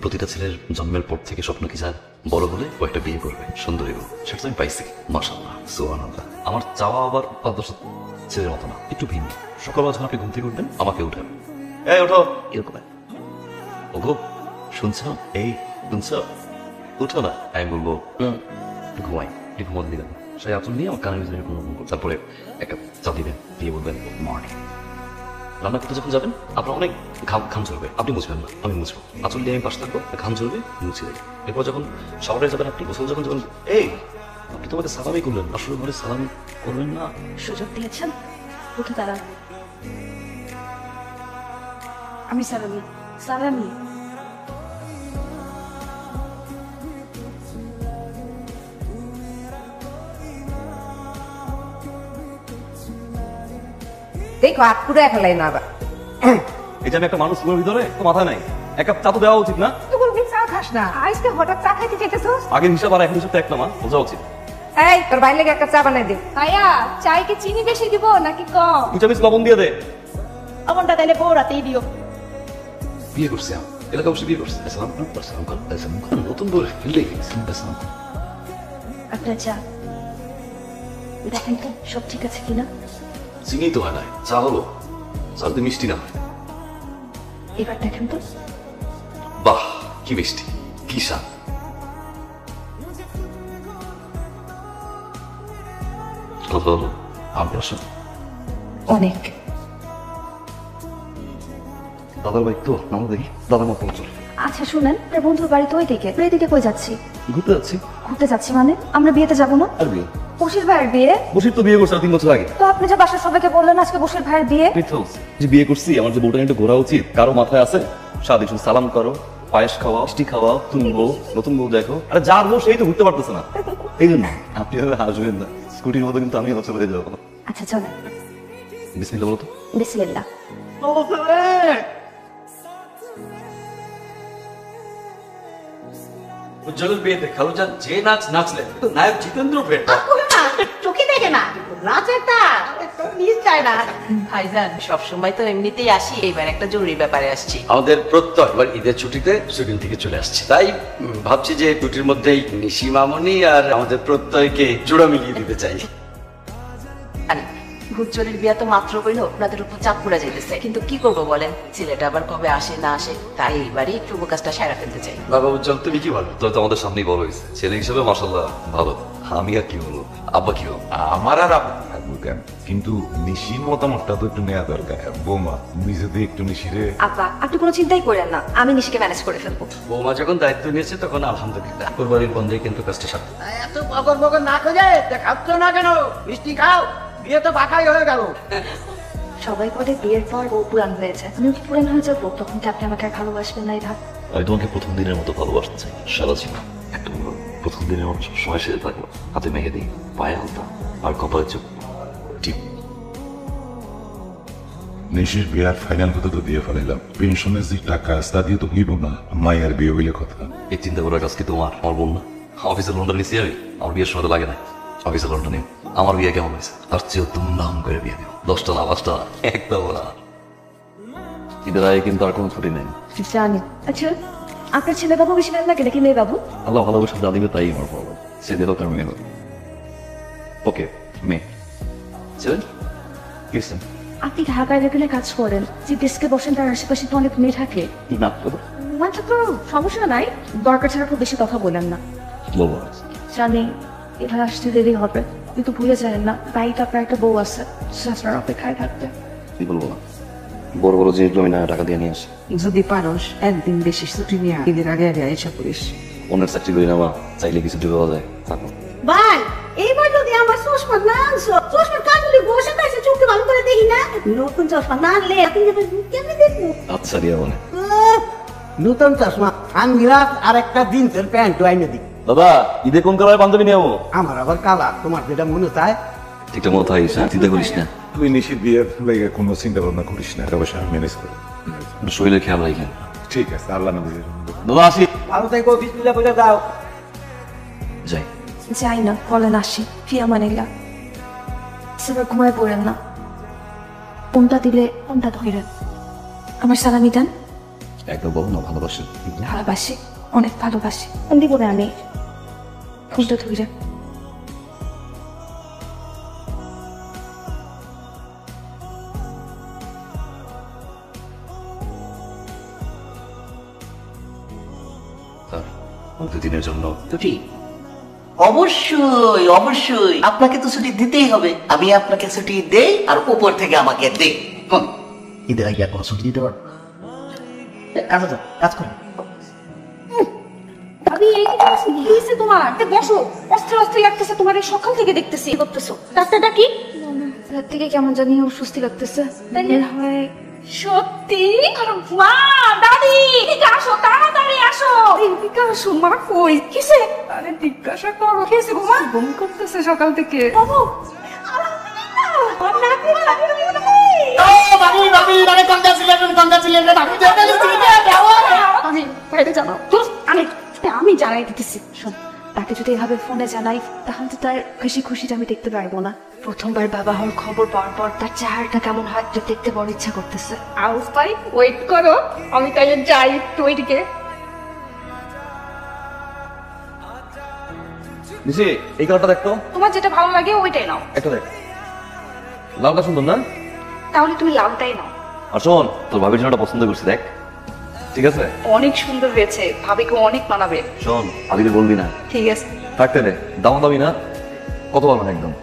প্রতিটা ছেলের জন্মের পর থেকে স্বপ্ন কি যায়, বড় হলে ও একটা বিয়ে করবে, সুন্দরী বউ। সেটা আমি পাইছি, মাশাআল্লাহ, সুবহানাল্লাহ। আমার চাওয়া আবার আদর্শ ছেলের মতো না, একটু ভিন্ন। সকালবেলা যখন আপনি ঘুম থেকে উঠবেন, আমাকে উঠেন, এই ওঠো, এরকম। ওগো শুনছ, এই শুনছ, উঠো না। আমি বলবো ঘুমাই, ঘুমোতে দিবেন। সেই আচরণ নিয়ে আমার কানের ভিতরে তারপরে একটা চা দিবেন, দিয়ে বলবেন মর্নিং। রান্না করতে যখন যাবেন, আপনার অনেক ঘাম ঝরবে, আপনি মুছবেন না, আমি মুছবো। আচরণ দিয়ে আমি পাশে থাকবো, ঘাম ঝরবে, মুছে দেবে। এরপর যখন শাওয়ারে যাবেন, আপনি গোসল যখন যাবেন, এই আপনি তোমাকে সালামই করলেন, আসলে ঘরে সালাম করবেন না। সুযোগ দিয়েছেন, উঠে দাঁড়ান। আমি সালামি সালামি। দেখো হাত পুরো ফেলাই না আবার। এই যে আমি একটা মানুষ ভিতরে তো মাথা নাই, এক কাপ চা তো দেওয়া উচিত না? তুই কোনদিন চা খাস না, আজকে হঠাৎ চা খাইতে চাইতেছস? আগের হিসাব আর এখন হিসাব তো এক না মা, বোঝা উচিত। এই তোর বাইরে লেগে একটা চা বানাই দে। ভাইয়া চাই কি চিনি বেশি দিব নাকি কম? 2 চামচ লবণ দিয়ে দে। আমারটা তাইলে বউ রাতেই দিও। বিয়ে করছি আমি, এলাকা বসে বিয়ে করছি। আসসালাম আসসালাম, নতুন বউ ফিল্ডে আসসালাম। আপনার চা দেখেন তো সব ঠিক আছে কিনা। চিনি তো হয় নাই, চা হলো, চা তো মিষ্টি না হয়। এবার দেখেন তো। বাহ কি মিষ্টি, কি স্বাদ। কত হলো আপনার সাথে? অনেক। দাদার বাইক তো, আমরা দেখি দাদার মতো চলে। আচ্ছা শুনেন, আপনার বন্ধুর বাড়ি তো ওইদিকে, ওইদিকে কই যাচ্ছি? ঘুরতে যাচ্ছি। ঘুরতে যাচ্ছি মানে আমরা বিয়েতে যাবো না? আর বিয়ে? বশির ভাইয়ের বিয়ে। বসির তো বিয়ে করছে 3 বছর আগে। তো আপনি যে বাসার সবাইকে বললেন আজকে বশির ভাইয়ের বিয়ে। যে বিয়ে করছি, আমার যে বউটা একটু ঘোরা উচিত, কারো মাথায় আছে? সারাদিন শুধু সালাম করো, পায়েস খাওয়াও, মিষ্টি খাওয়াও, তুমি বউ, নতুন বউ দেখো। আরে যার বউ সেই তো ঘুরতে পারতেছে না। এই জন্য আপনি হাসবেন না, স্কুটির মতো কিন্তু আমি চলে যাবো। আচ্ছা চলেন। বিসমিল্লাহ বলো তো। বিসমিল্লাহ। উজ্জ্বলের বিয়েতে খালুজান যে নাচ নাচলেন, নায়ক জিতেন্দ্র ভেট। চোখে দেখে না, নাচেরটা নিজ চায় না। ভাইজান সবসময় তো এমনিতেই আসি, এবার একটা জরুরি ব্যাপারে আসছি। আমাদের প্রত্যয় এবার ঈদের ছুটিতে সুইডেন থেকে চলে আসছে, তাই ভাবছি যে ছুটির মধ্যেই নিশি মামনি আর আমাদের প্রত্যয়কে জোড়া মিলিয়ে দিতে চাই। আর উজ্জ্বলের বিয়া তো মাত্র কইলো, আপনাদের উপর চাপ পড়ে যাইতেছে, কিন্তু কি করবো বলেন, ছেলেটা আবার কবে আসে না আসে, তাই এইবারই একটু কাজটা সারা ফেলতে চাই। বাবা উজ্জ্বল তুমি কি বলো? তো আমাদের সামনেই বড় হয়েছে, ছেলে হিসেবে মাশাআল্লাহ ভালো। আমি আর কি বলবো, আব্বা কি বলবো? আমার আর থাকবো কেন, কিন্তু নিশির মতামতটা তো একটু নেওয়া দরকার। বৌমা তুমি যদি একটু নিশিরে। আব্বা আপনি কোনো চিন্তাই করেন না, আমি নিশিকে ম্যানেজ করে ফেলবো। বৌমা যখন দায়িত্ব নিয়েছে তখন আলহামদুলিল্লাহ, কোরবানির বন্ধে কিন্তু কাজটা সারতে। এত বকর বকর না করে খাচ্ছ না কেন? মিষ্টি খাও, বিয়ে তো বাঁকাই হয়ে গেল। সবাই বলে বিয়ের পর বউ পুরান হয়েছে, আমিও কি পুরান হয়ে যাবো? তখন কি আপনি আমাকে আর ভালোবাসবেন না? ভাব আমি তোমাকে প্রথম দিনের মতো ভালোবাসতে চাই, সারা জীবন। একটা প্রথম দিনের মতো সবসময় সেরে থাকবো, হাতে মেহেদি, পায়ে হালতা আর কপালে চোখ টিপ। নিশির বিয়ার ফাইনাল কথা তো দিয়ে ফেলাইলাম, পেনশনের যে টাকা তা দিয়ে তো হইব না, মায়ের বিয়ে হইলে কথা। এই চিন্তা করার কাজ কি তোমার? আমার বোন না? অফিসের লোনটা নিচ্ছি আমি, আমার বিয়ের সময় তো লাগে না। অফিসের লোনটা নিও, আমার বিয়ে কেমন হয়েছে তার চেয়েও ধুমধাম করে বিয়ে দিও, 10টা না 5টা একটা বলা। ঈদের আগে কিন্তু আর কোনো ছুটি নেই। জানি। আচ্ছা আপনার ছেলে বাবু বেশি ভালো লাগে নাকি মেয়ে বাবু? আল্লাহ ভালোবাসা যা দিবে তাই আমার ভালো, ছেলে হোক আর মেয়ে হোক। ওকে মেয়ে ছেলে গেছেন। আপনি ঢাকায় লেভেলে কাজ করেন, যে ডেস্কে বসেন তার আশেপাশে তো অনেক মেয়ে থাকে। না করো, মানে তো সমস্যা নাই, দরকার ছাড়া খুব বেশি কথা বলেন না। বলবো জানি এবার আসতে দেরি হবে, কিন্তু ভুলে যাবেন না বাড়িতে আপনার একটা বউ আছে, আপনার অপেক্ষায় থাকতে। কি বলবো না, বড় বড় জিনিসগুলো আমি না টাকা দিয়ে নিয়ে আসি। যদি পারস একদিন বেশি ছুটি নিয়ে ঈদের আগে আগে এসে করিস। অনেক চাকরি করি না মা, চাইলে কিছু পাওয়া যায়। থাকো ভাই এইবার যদি আমার চশমা না আনছো, চশমার কাজগুলি বসে কাছে চোখকে ভালো করে দেখি না। নতুন চশমা না আনলে আপনি কেমনি দেখবো? আচ্ছা রিয়া বলে নতুন চশমা সানগ্লাস আর একটা জিন্সের প্যান্ট আইনে দিই। দাদা ঈদে কোন কালারের পাঞ্জাবি নেবো? আমার আবার কালা, তোমার যেটা মনে চায়। ঠিকঠাক মতো থাকিস, চিন্তা করিস না। তুই নিশির বিয়ের লেগে কোনো চিন্তা ভাবনা করিস না, টাকা পয়সা ম্যানেজ করে। শরীরের খেয়াল রাখেন। ঠিক আছে, আল্লাহ নবী। দাদা আসি। ভালো থেকো, বিসমিল্লাহ বলে দাও। যাই যাই না, বলেন আসি, ফিয়া মানিলা। সেবার ঘুমায় পড়েন না, কোনটা দিলে কোনটা ধরেন। আমার সালামি দেন। একদম বলো না ভালোবাসেন। ভালোবাসি, অনেক ভালোবাসি। দিব না আমি ফুলটা ধরে। স্যার, 2 দিনের জন্য ছুটি অবশ্যই অবশ্যই আপনাকে তো ছুটি দিতেই হবে। আমি আপনাকে ছুটি দেই আর উপর থেকে আমাকে দে। ঈদের আগে আর কোনো ছুটি দিতে পারবো? কাজ যাও, কাজ করো। ভাবি এই কি করছিস? কি হইছে তোমার? বসো, অস্থির অস্থির লাগতেছে তোমার। এই সকাল থেকে দেখতেছি কি করতেছো। ডাক্তারটা কি? রাত থেকে কেমন জানি অস্বস্তি লাগতেছে। হয় সত্যি? মা, দাদি, এদিকে আসো, তাড়াতাড়ি আসো। এদিকে আসো, মা কই? কিসে? আরে জিজ্ঞাসা করো, কিসে গো মা? বমি করতেছে সকাল থেকে। বাবু, আমি বাইরে জানাও। আমি জানাই দিতেছি। শোন, তাকে যদি এভাবে ফোনে জানাই তাহলে তো তার খুশি খুশিটা আমি দেখতে পারবো না। প্রথমবার বাবা হওয়ার খবর পাওয়ার পর তার চেহারাটা কেমন হয় দেখতে বড় ইচ্ছা করতেছে। আউস ভাই, ওয়েট করো, আমি তাই যাই একটু ওইদিকে। নিশি এই কালারটা দেখতো, তোমার যেটা ভালো লাগে ওইটাই নাও। একটা দেখ, লালটা সুন্দর না? তাহলে তুমি লালটাই নাও। আর শোন, তোর ভাবির জন্য পছন্দ করছি, দেখ ঠিক আছে? অনেক সুন্দর হয়েছে, ভাবিকে অনেক মানাবে। শোন, ভাবিকে বলবি না, ঠিক আছে। থাকতে দে, দামি না, কত পারবেন একদম।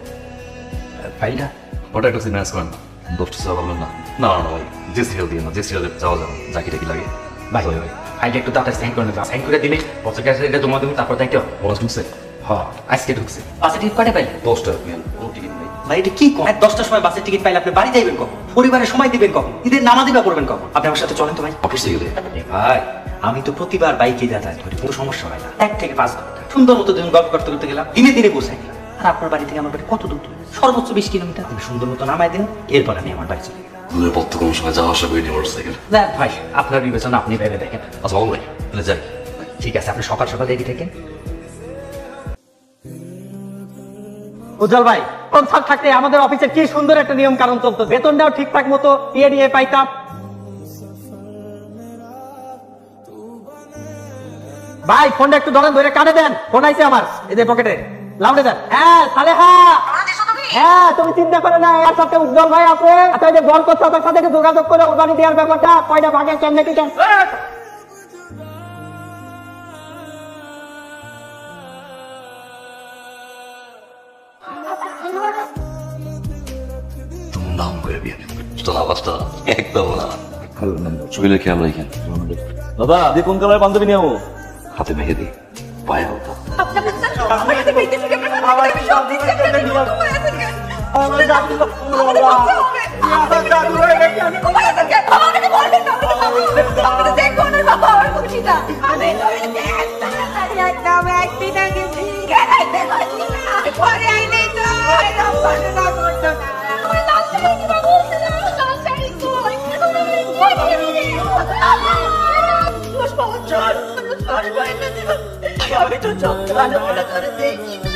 ফাইলটা ওটা একটু সিরিয়াস করেন না, 10টা সেবা বলবেন না। না না ভাই, যে সিরিয়াল দিয়ে না, যে সিরিয়ালে যাওয়া যাবে জাকি টাকি লাগে। ভাই ভাই ফাইলটা একটু তাড়াতাড়ি সাইন করে নেবে। সাইন করে দিলে পঞ্চাশ কাছে এটা জমা দেবো, তারপর দায়িত্ব। বলা ঢুকছে হ্যাঁ, আজকে ঢুকছে। বাসের টিকিট কয়টা পাইলে? 10টা কোনো টিকিট নেই। ভাই এটা কি কম? 10টার সময় বাসের টিকিট পাইলে আপনি বাড়ি যাইবেন কখন? পরিবারের সময় দিবেন কখন? ঈদের নামাজ দিবা করবেন কখন? আপনি আমার সাথে চলেন তো ভাই। অফিসে গেলে এ ভাই, আমি তো প্রতিবার বাইকে যাতায়াত করি, কোনো সমস্যা হয় না। 1 থেকে 5 ঘন্টা সুন্দর মতো দিন গল্প করতে করতে গেলাম, দিনে দিনে পৌঁছাই গেলাম। আর আপনার বাড়ি থেকে আমার বাড়ি কত দূর? সর্বোচ্চ 20 কিলোমিটার। তুমি সুন্দর মতো নামাই দিন, এরপর আমি আমার বাড়ি চলে গেলাম। দূরের পথ তো কোনো সময় যাওয়া আসা করিনি মোটরসাইকেল। দেখ ভাই, আপনার বিবেচনা আপনি ভেবে দেখেন। আচ্ছা বাবু ভাই, তাহলে যাই। ঠিক আছে, আপনি সকাল সকাল রেডি থাকেন। উজ্জ্বল ভাই, কোন সব থাকতে আমাদের অফিসের কি সুন্দর একটা নিয়ম কারণ চলতো, বেতনটাও ঠিকঠাক মতো দিয়ে পাইতাম। ভাই ফোনটা একটু ধরে কানে দেন, ফোন আইছে আমার এদের পকেটে, লাউডে দেন। হ্যাঁ তাহলে হ্যাঁ তুমি চিন্তা করে না, এর সাথে উজ্জ্বল ভাই আছে। আচ্ছা যে বল করছে ওদের সাথে যোগাযোগ করে উড়ানি দেওয়ার ব্যাপারটা, কয়টা ভাগে কেমনে কি কেন। নাম করে বিয়ে তোর আওয়াজটা একদম না। শরীরের খেয়াল রাখেন। দাদা দিয়ে কোন কালারের পাঞ্জাবি নিয়ে যাবো? হাতে মেহেদি, পায়ে হতো। আমি তো চোখ ভালো মনে করে দেখি না।